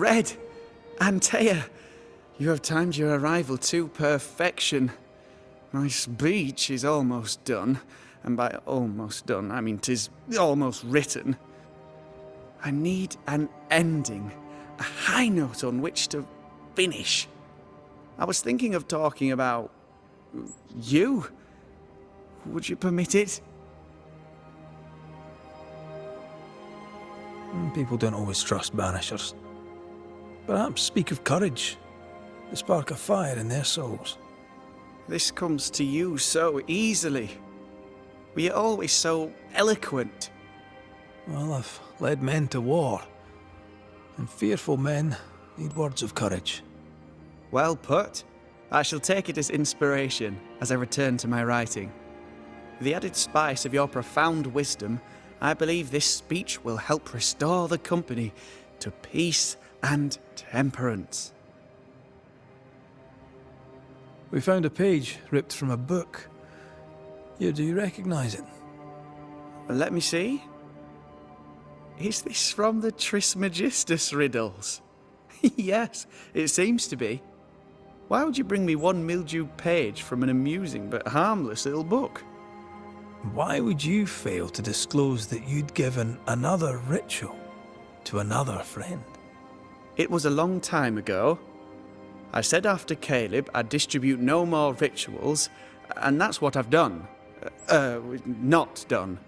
Red! Antea! You have timed your arrival to perfection. My speech is almost done, and by almost done, I mean 'tis almost written. I need an ending, a high note on which to finish. I was thinking of talking about you. Would you permit it? People don't always trust Banishers. Perhaps speak of courage, the spark of fire in their souls. This comes to you so easily. Were you always so eloquent? Well, I've led men to war, and fearful men need words of courage. Well put. I shall take it as inspiration as I return to my writing. With the added spice of your profound wisdom, I believe this speech will help restore the company to peace and temperance. We found a page ripped from a book. Here, do you recognize it? Let me see. Is this from the Trismegistus riddles? Yes, it seems to be. Why would you bring me one mildewed page from an amusing but harmless little book? Why would you fail to disclose that you'd given another ritual to another friend? It was a long time ago. I said after Caleb I'd distribute no more rituals, and that's what I've done. Not done.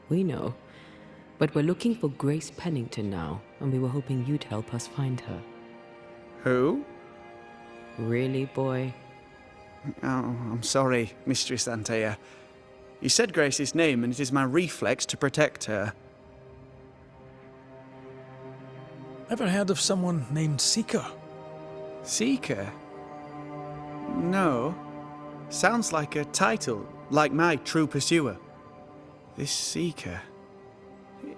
We know. But we're looking for Grace Pennington now, and we were hoping you'd help us find her. Who? Really, boy? Oh, I'm sorry, Mistress Antea. You said Grace's name, and it is my reflex to protect her. Ever heard of someone named Seeker? Seeker? No. Sounds like a title, like my True Pursuer. This Seeker...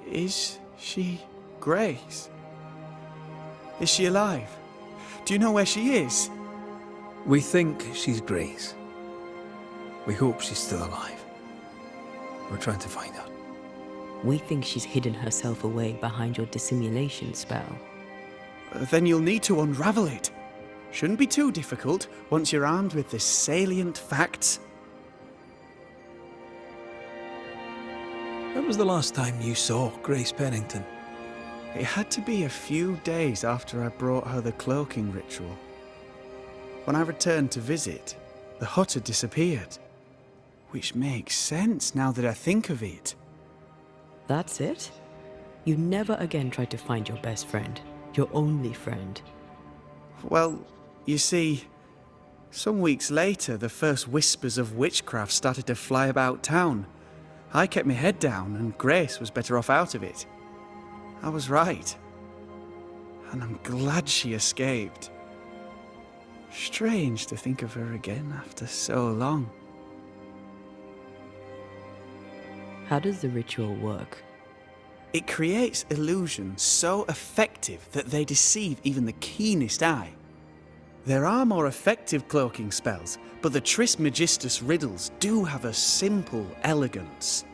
Is she Grace? Is she alive? Do you know where she is? We think she's Grace. We hope she's still alive. We're trying to find her. We think she's hidden herself away behind your dissimulation spell. Then you'll need to unravel it. Shouldn't be too difficult once you're armed with the salient facts. When was the last time you saw Grace Pennington? It had to be a few days after I brought her the cloaking ritual. When I returned to visit, the hut had disappeared. Which makes sense now that I think of it. That's it? You never again tried to find your best friend, your only friend. Well, you see, some weeks later the first whispers of witchcraft started to fly about town. I kept my head down and Grace was better off out of it. I was right. And I'm glad she escaped. Strange to think of her again after so long. How does the ritual work? It creates illusions so effective that they deceive even the keenest eye. There are more effective cloaking spells, but the Trismegistus riddles do have a simple elegance.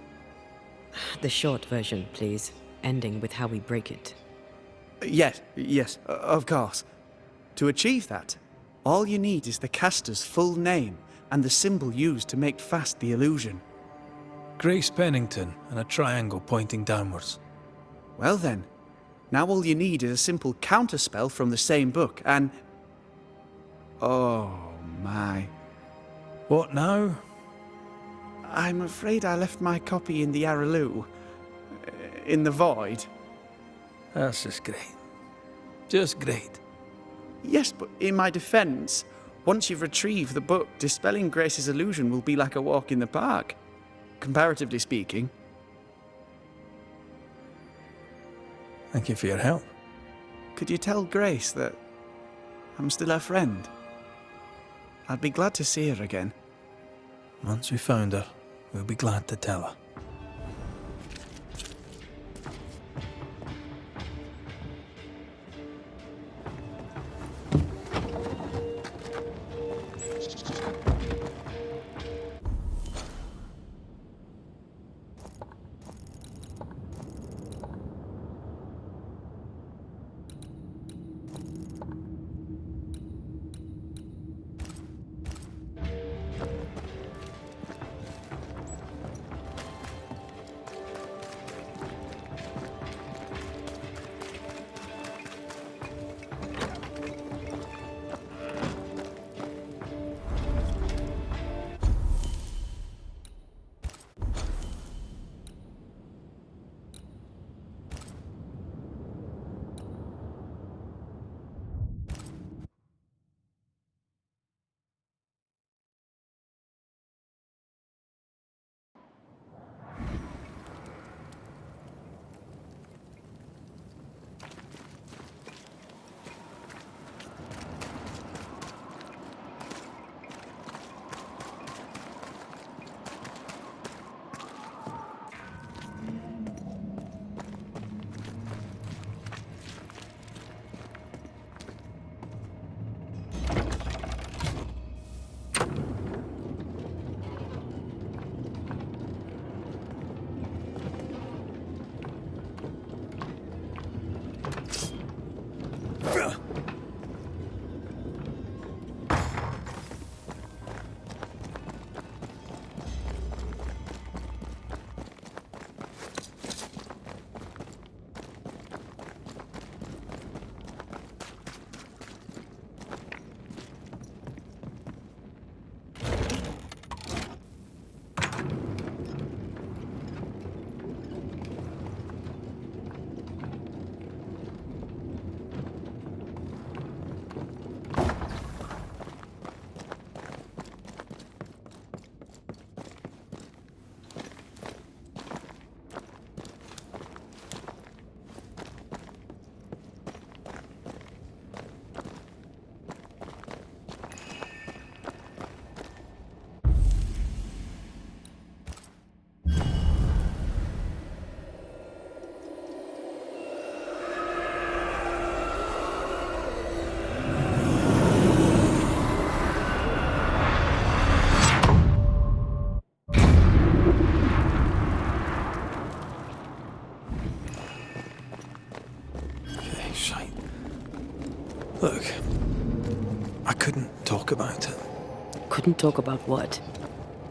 The short version, please, ending with how we break it. Yes, of course. To achieve that, all you need is the caster's full name and the symbol used to make fast the illusion. Grace Pennington and a triangle pointing downwards. Well then, now all you need is a simple counterspell from the same book and... Oh my. What now? I'm afraid I left my copy in the Araloo. In the void. That's just great. Just great. Yes, but in my defense, once you've retrieved the book, dispelling Grace's illusion will be like a walk in the park. Comparatively speaking. Thank you for your help. Could you tell Grace that I'm still her friend? I'd be glad to see her again. Once we found her, we'll be glad to tell her. talk about it. Couldn't talk about what?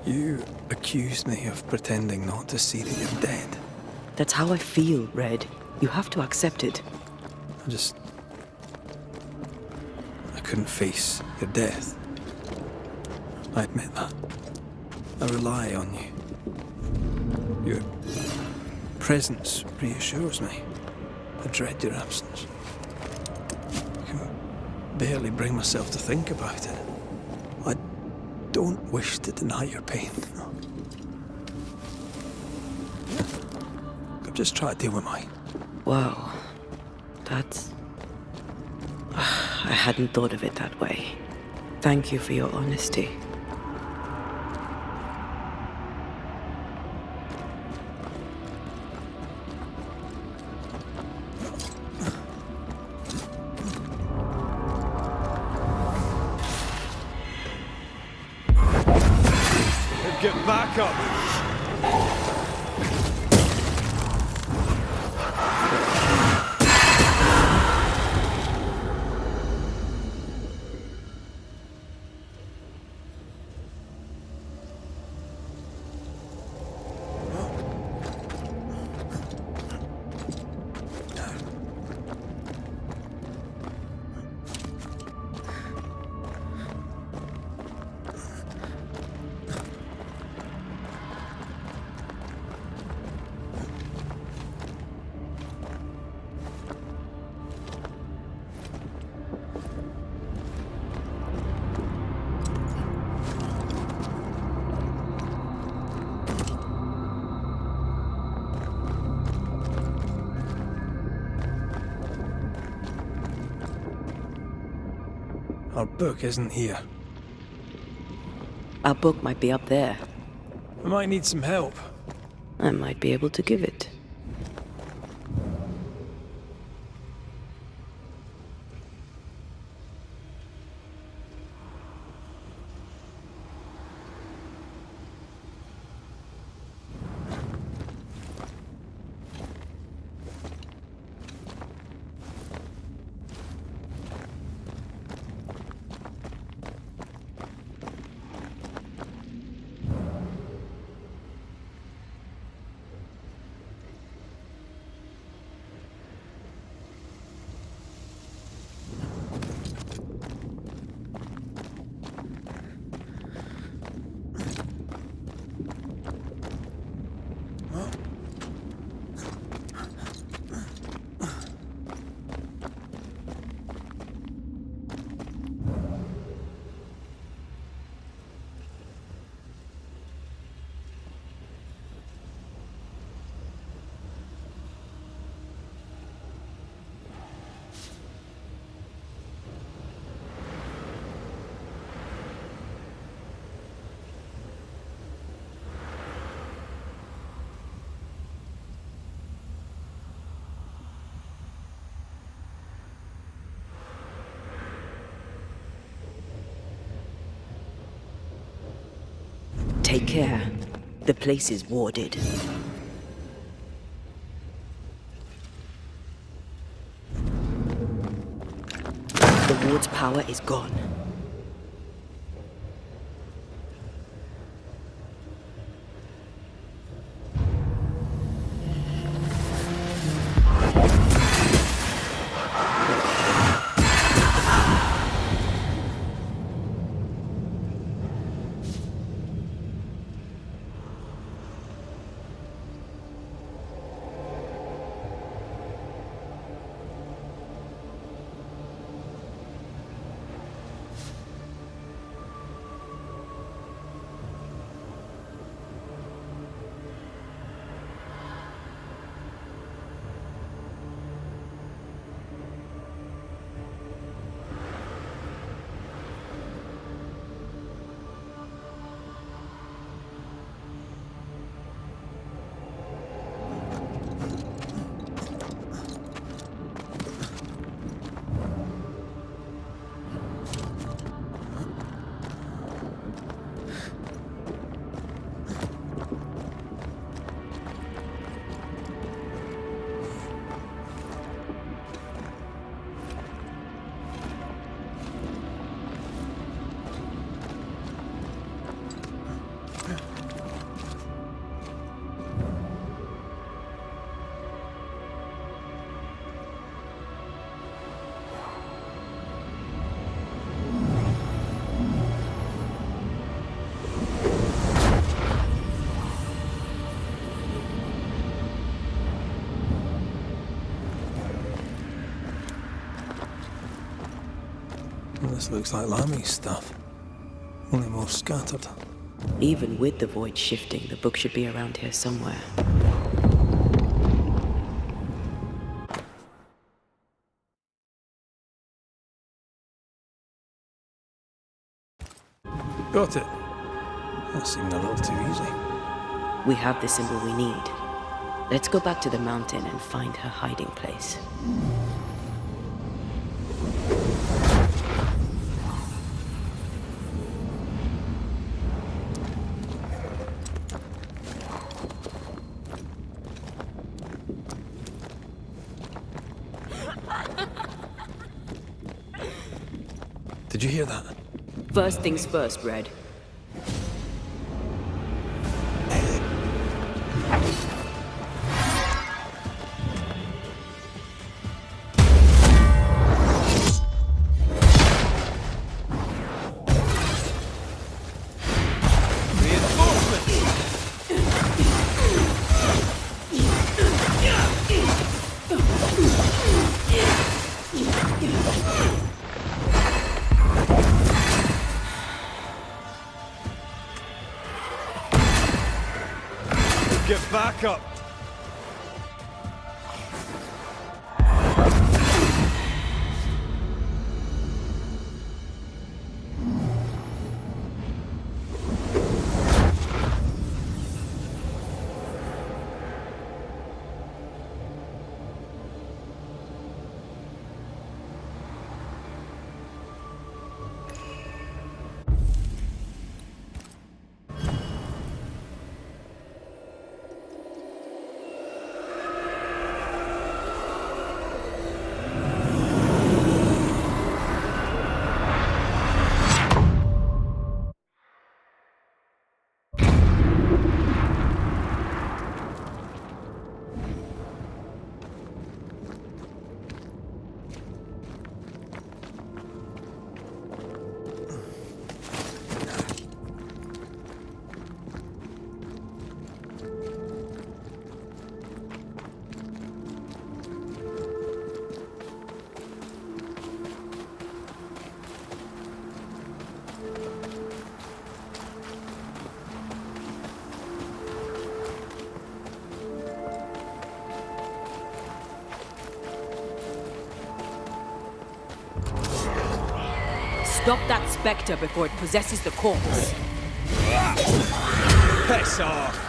You accused me of pretending not to see that you're dead. That's how I feel, Red. You have to accept it. I couldn't face your death. I admit that. I rely on you. Your presence reassures me. I dread your absence. I can barely bring myself to think about it. I don't wish to deny your pain. I've just tried to deal with mine. Wow. That's... I hadn't thought of it that way. Thank you for your honesty. Get back up! Our book isn't here. Our book might be up there. I might need some help. I might be able to give it. Take care. The place is warded. The ward's power is gone. This looks like Lami's stuff, only more scattered. Even with the void shifting, the book should be around here somewhere. Got it. That seemed a little too easy. We have the symbol we need. Let's go back to the mountain and find her hiding place. Did you hear that? First things first, Red. Get back up! Stop that specter before it possesses the corpse. Piss off!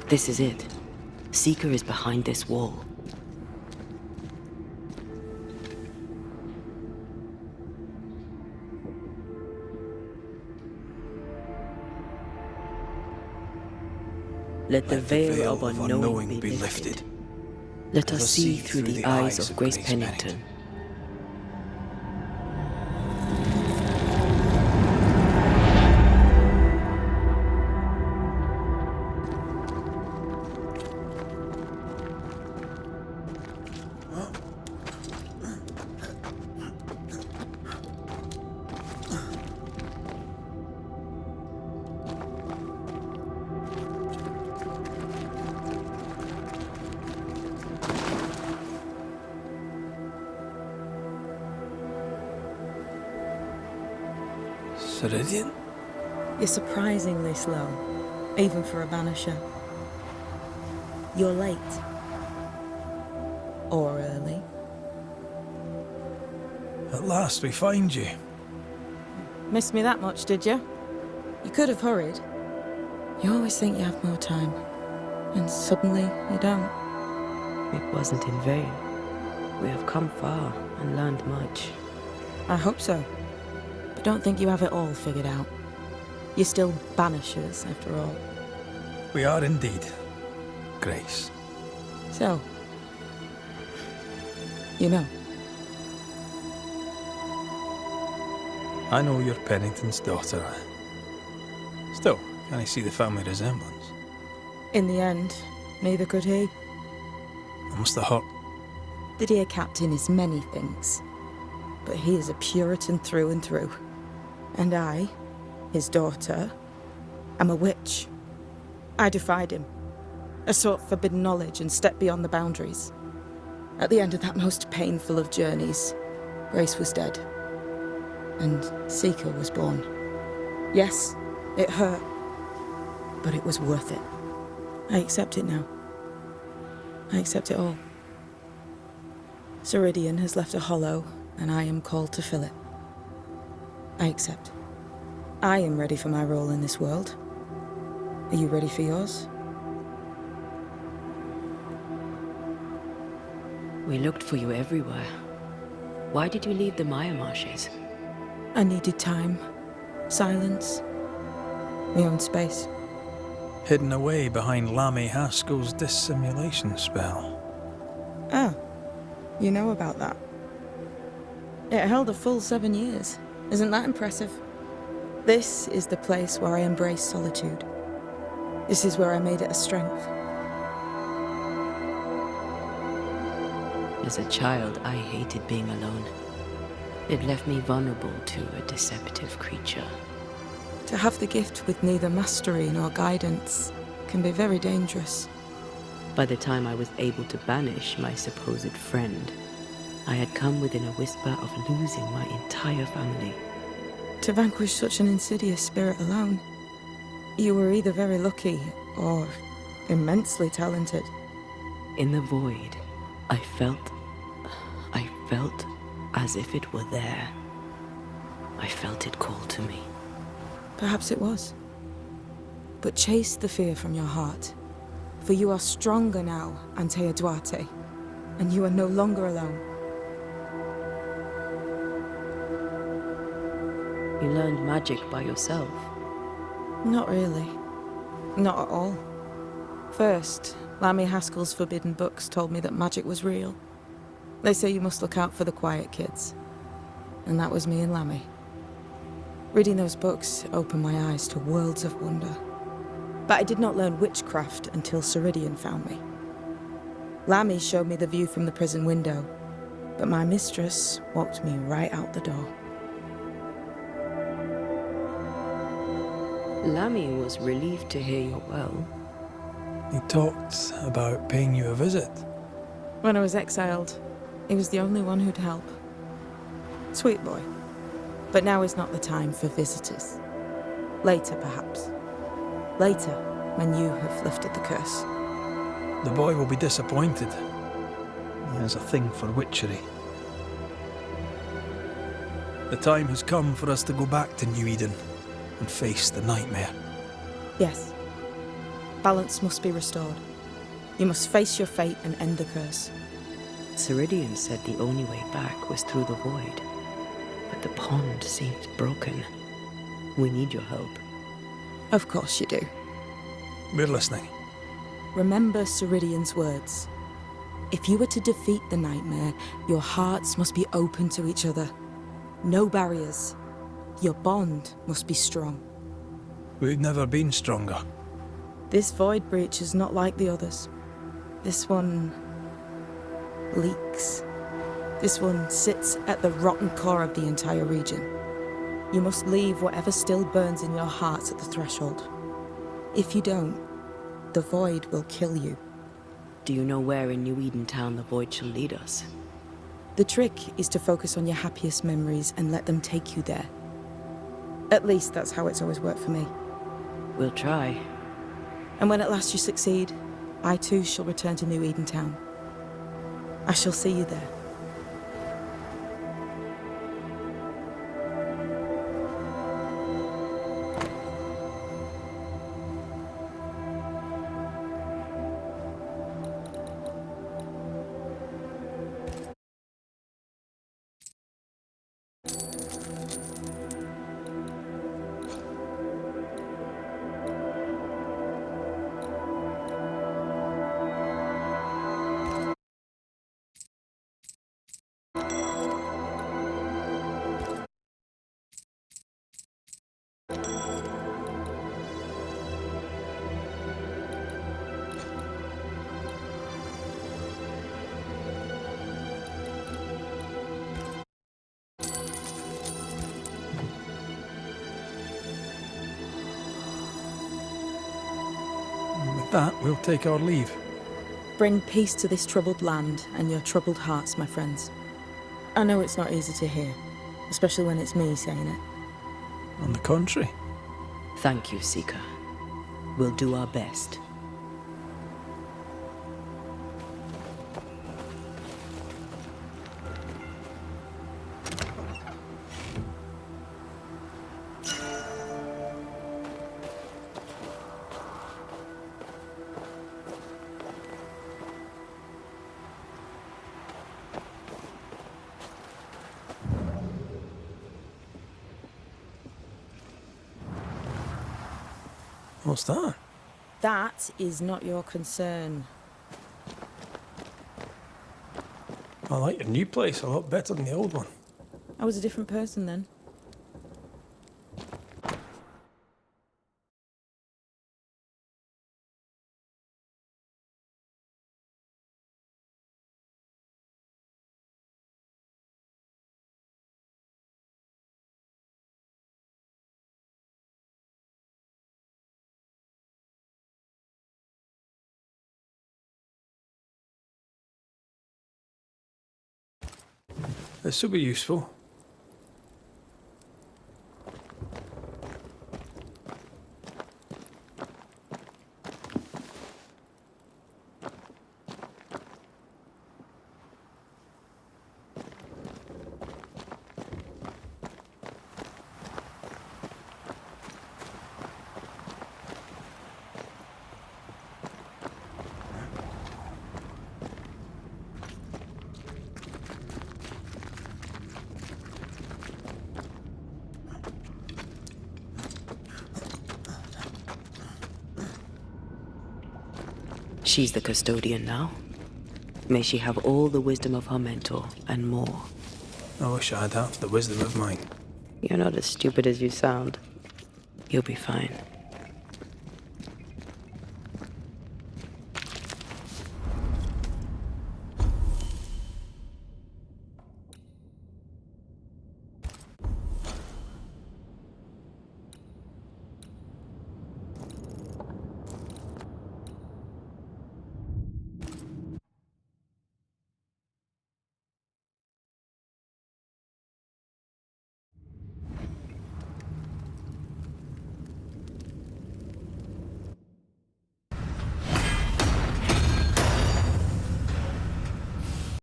This is it. Seeker is behind this wall. Let the veil of unknowing be lifted. Let us see through the eyes of Grace Pennington. Ceridian? You're surprisingly slow, even for a Banisher. You're late. Or early. At last we find you. Missed me that much, did you? You could have hurried. You always think you have more time, and suddenly you don't. It wasn't in vain. We have come far and learned much. I hope so. But don't think you have it all figured out. You're still Banishers, after all. We are indeed, Grace. So, you know. I know you're Pennington's daughter. Still, can I see the family resemblance? In the end, neither could he. I must have hurt. The dear captain is many things, but he is a Puritan through and through. And I, his daughter, am a witch. I defied him. I sought forbidden knowledge and stepped beyond the boundaries. At the end of that most painful of journeys, Grace was dead. And Seeker was born. Yes, it hurt, but it was worth it. I accept it now. I accept it all. Ceridian has left a hollow, and I am called to fill it. I accept. I am ready for my role in this world. Are you ready for yours? We looked for you everywhere. Why did you leave the Maya marshes? I needed time, silence, my own space. Hidden away behind Lammy Haskell's dissimulation spell. Ah, you know about that. It held a full 7 years. Isn't that impressive? This is the place where I embrace solitude. This is where I made it a strength. As a child, I hated being alone. It left me vulnerable to a deceptive creature. To have the gift with neither mastery nor guidance can be very dangerous. By the time I was able to banish my supposed friend, I had come within a whisper of losing my entire family. To vanquish such an insidious spirit alone, you were either very lucky or immensely talented. In the void, I felt as if it were there. I felt it call to me. Perhaps it was. But chase the fear from your heart, for you are stronger now, Antea Duarte, and you are no longer alone. You learned magic by yourself. Not really. Not at all. First, Lammy Haskell's forbidden books told me that magic was real. They say you must look out for the quiet kids. And that was me and Lammy. Reading those books opened my eyes to worlds of wonder. But I did not learn witchcraft until Ceridian found me. Lammy showed me the view from the prison window, but my mistress walked me right out the door. Lammy was relieved to hear you're well. He talked about paying you a visit. When I was exiled, he was the only one who'd help. Sweet boy. But now is not the time for visitors. Later, perhaps. Later, when you have lifted the curse. The boy will be disappointed. He has a thing for witchery. The time has come for us to go back to New Eden and face the nightmare. Yes. Balance must be restored. You must face your fate and end the curse. Ceridian said the only way back was through the void. But the pond seems broken. We need your help. Of course you do. We're listening. Remember Ceridian's words. If you were to defeat the nightmare, your hearts must be open to each other. No barriers. Your bond must be strong. We've never been stronger. This void breach is not like the others. This one leaks. This one sits at the rotten core of the entire region. You must leave whatever still burns in your hearts at the threshold. If you don't, the void will kill you. Do you know where in New Eden Town the void shall lead us? The trick is to focus on your happiest memories and let them take you there. At least that's how it's always worked for me. We'll try. And when at last you succeed, I too shall return to New Eden Town. I shall see you there. With that, we'll take our leave. Bring peace to this troubled land and your troubled hearts, my friends. I know it's not easy to hear, especially when it's me saying it. On the contrary. Thank you, Seeker. We'll do our best. What's that? That is not your concern. I like your new place a lot better than the old one. I was a different person then. This will be useful. She's the custodian now. May she have all the wisdom of her mentor and more. I wish I had half the wisdom of mine. You're not as stupid as you sound. You'll be fine.